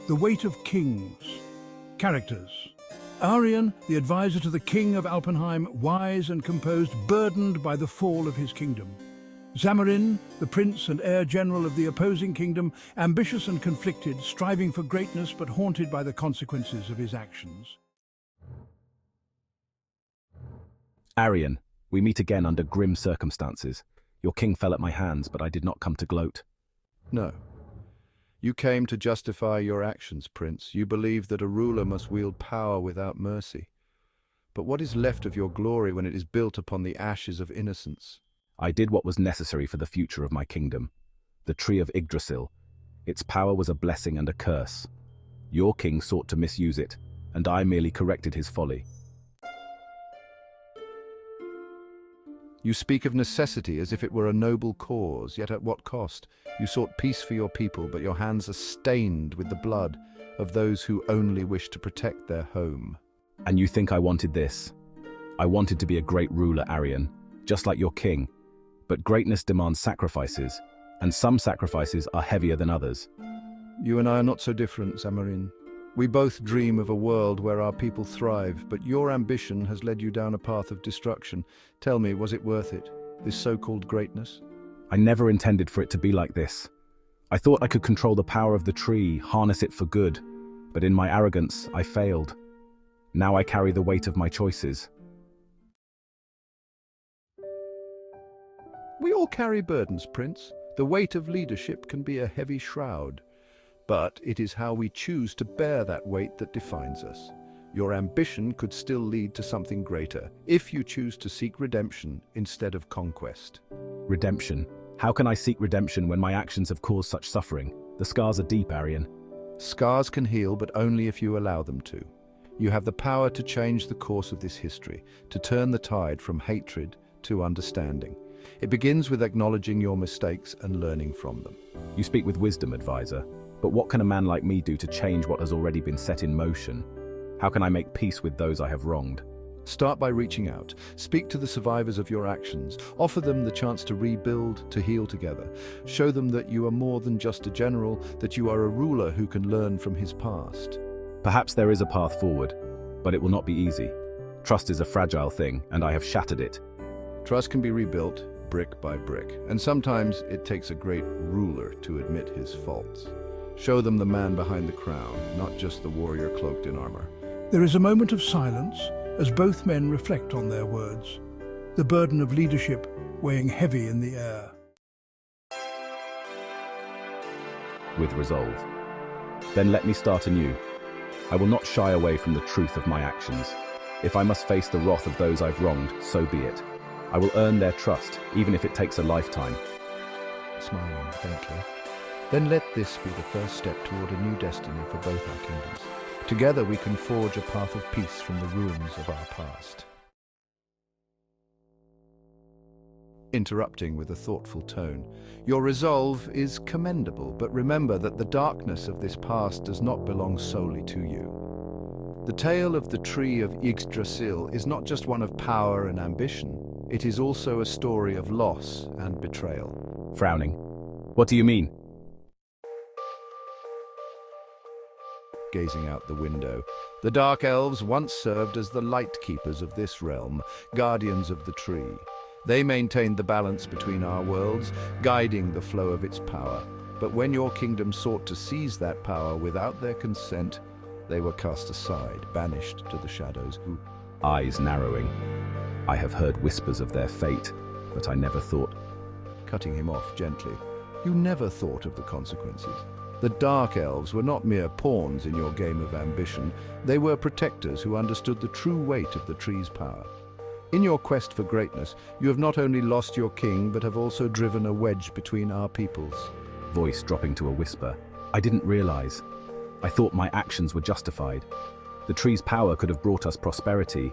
The Weight of Kings. Characters. Aryan, the advisor to the King of Alpenheim, wise and composed, burdened by the fall of his kingdom. Zamarin, the prince and heir general of the opposing kingdom, ambitious and conflicted, striving for greatness but haunted by the consequences of his actions. Aryan, we meet again under grim circumstances. Your king fell at my hands, but I did not come to gloat. No. You came to justify your actions, Prince. You believe that a ruler must wield power without mercy. But what is left of your glory when it is built upon the ashes of innocence? I did what was necessary for the future of my kingdom. The tree of Yggdrasil. Its power was a blessing and a curse. Your king sought to misuse it, and I merely corrected his folly. You speak of necessity as if it were a noble cause, yet at what cost? You sought peace for your people, but your hands are stained with the blood of those who only wish to protect their home. And you think I wanted this? I wanted to be a great ruler, Aryan, just like your king. But greatness demands sacrifices, and some sacrifices are heavier than others. You and I are not so different, Zamarin. We both dream of a world where our people thrive, but your ambition has led you down a path of destruction. Tell me, was it worth it, this so-called greatness? I never intended for it to be like this. I thought I could control the power of the tree, harness it for good, but in my arrogance, I failed. Now I carry the weight of my choices. We all carry burdens, Prince. The weight of leadership can be a heavy shroud. But it is how we choose to bear that weight that defines us. Your ambition could still lead to something greater, if you choose to seek redemption instead of conquest. Redemption. How can I seek redemption when my actions have caused such suffering? The scars are deep, Aryan. Scars can heal, but only if you allow them to. You have the power to change the course of this history, to turn the tide from hatred to understanding. It begins with acknowledging your mistakes and learning from them. You speak with wisdom, advisor. But what can a man like me do to change what has already been set in motion? How can I make peace with those I have wronged? Start by reaching out. Speak to the survivors of your actions. Offer them the chance to rebuild, to heal together. Show them that you are more than just a general, that you are a ruler who can learn from his past. Perhaps there is a path forward, but it will not be easy. Trust is a fragile thing, and I have shattered it. Trust can be rebuilt, brick by brick, and sometimes it takes a great ruler to admit his faults. Show them the man behind the crown, not just the warrior cloaked in armor. There is a moment of silence as both men reflect on their words, the burden of leadership weighing heavy in the air. With resolve. Then let me start anew. I will not shy away from the truth of my actions. If I must face the wrath of those I've wronged, so be it. I will earn their trust, even if it takes a lifetime. Smiling faintly. Then let this be the first step toward a new destiny for both our kingdoms. Together we can forge a path of peace from the ruins of our past. Interrupting with a thoughtful tone. Your resolve is commendable, but remember that the darkness of this past does not belong solely to you. The tale of the tree of Yggdrasil is not just one of power and ambition. It is also a story of loss and betrayal. Frowning. What do you mean? Gazing out the window. The Dark Elves once served as the light keepers of this realm, guardians of the tree. They maintained the balance between our worlds, guiding the flow of its power. But when your kingdom sought to seize that power without their consent, they were cast aside, banished to the shadows. Eyes narrowing. I have heard whispers of their fate, but I never thought. Cutting him off gently. You never thought of the consequences. The Dark Elves were not mere pawns in your game of ambition. They were protectors who understood the true weight of the tree's power. In your quest for greatness, you have not only lost your king, but have also driven a wedge between our peoples. Voice dropping to a whisper. I didn't realize. I thought my actions were justified. The tree's power could have brought us prosperity.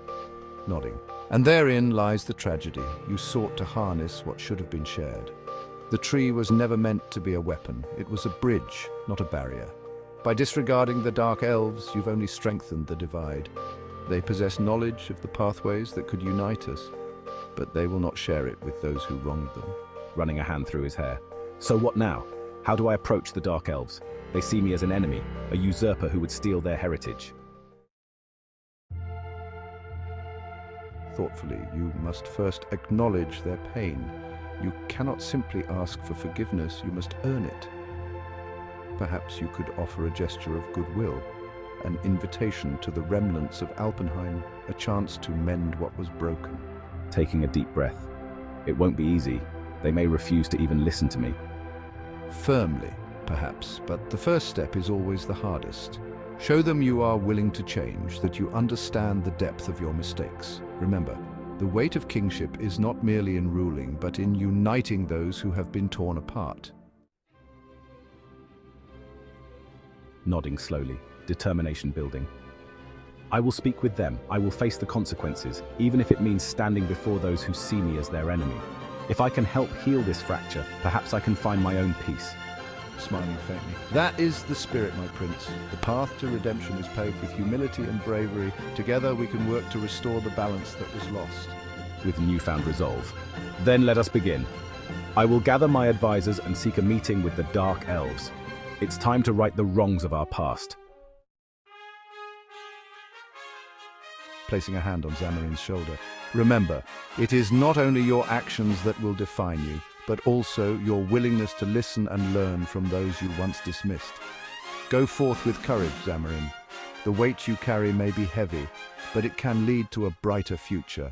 Nodding. And therein lies the tragedy. You sought to harness what should have been shared. The tree was never meant to be a weapon. It was a bridge, not a barrier. By disregarding the Dark Elves, you've only strengthened the divide. They possess knowledge of the pathways that could unite us, but they will not share it with those who wronged them. Running a hand through his hair. So what now? How do I approach the Dark Elves? They see me as an enemy, a usurper who would steal their heritage. Thoughtfully, you must first acknowledge their pain. You cannot simply ask for forgiveness, you must earn it. Perhaps you could offer a gesture of goodwill, an invitation to the remnants of Alpenheim, a chance to mend what was broken. Taking a deep breath. It won't be easy. They may refuse to even listen to me. Firmly, perhaps, but the first step is always the hardest. Show them you are willing to change, that you understand the depth of your mistakes. Remember, the weight of kingship is not merely in ruling, but in uniting those who have been torn apart. Nodding slowly, determination building. I will speak with them. I will face the consequences, even if it means standing before those who see me as their enemy. If I can help heal this fracture, perhaps I can find my own peace. Smiling faintly. That is the spirit, my prince. The path to redemption is paved with humility and bravery. Together we can work to restore the balance that was lost. With newfound resolve. Then let us begin. I will gather my advisors and seek a meeting with the Dark Elves. It's time to right the wrongs of our past. Placing a hand on Zamarin's shoulder. Remember, it is not only your actions that will define you, but also your willingness to listen and learn from those you once dismissed. Go forth with courage, Zamarin. The weight you carry may be heavy, but it can lead to a brighter future.